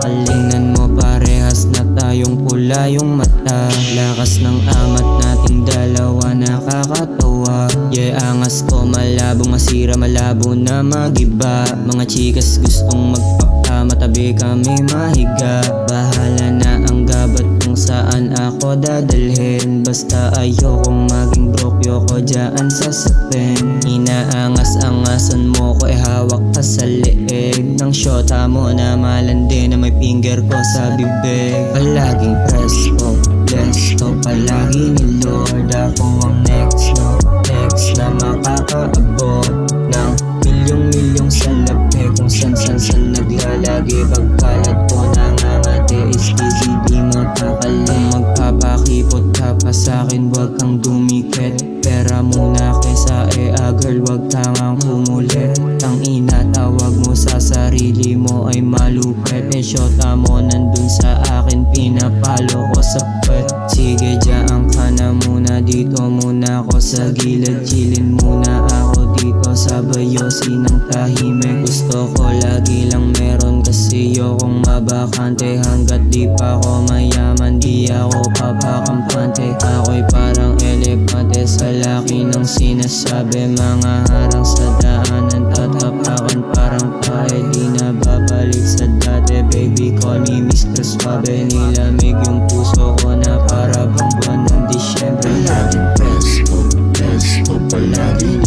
Tingnan mo parehas na tayong pula yung mata. Lakas ng angat nating dalawa nakakatawa. Yeah, angas ko malabo masira, malabo na magiba. Mga chikas gustong magpapamatabi kami mahiga. Bahala na ang gabat kung saan ako dadalhin. Basta ayokong maging broke, yoko dyan sa sapin. Inaangas-angasan mo ko hawak ka sa leeg ng syota mo na malandi na may finger ko sa bibig. Palaging presto, blesto, palagi ni Lord. Ako ang next, no? Next na makakaabot ng milyong-milyong salapi. Kung san-san-san naglalagi. Pagkalat ko nangangati is easy, di mo takalang. Magpapakipot ka pa sa'kin, wag kang dumikit. Pera muna kesa girl, wag kang kumulit. Tangina, tawag mo sa sarili mo ay malupit. Syota mo nandun sa akin, pinapalo ko sa pet. Sige, dyan ka na muna, dito muna ako sa gilid. Chillin muna ako dito sa bayosi ng tahimik. Gusto ko lagi lang meron kasi yokong mabakante. Hanggat di pa ako mayaman, di ako papakampante. Ako'y parang elepante sa laki ng sinasabi. Mga harang sa daanan, tatapakan parang tayo, di na babalik sa dati. Baby, call me Mr. Suave. Nilamig yung puso ko na para bang buwan ng Disyembre. Palaging presto, presto, palaging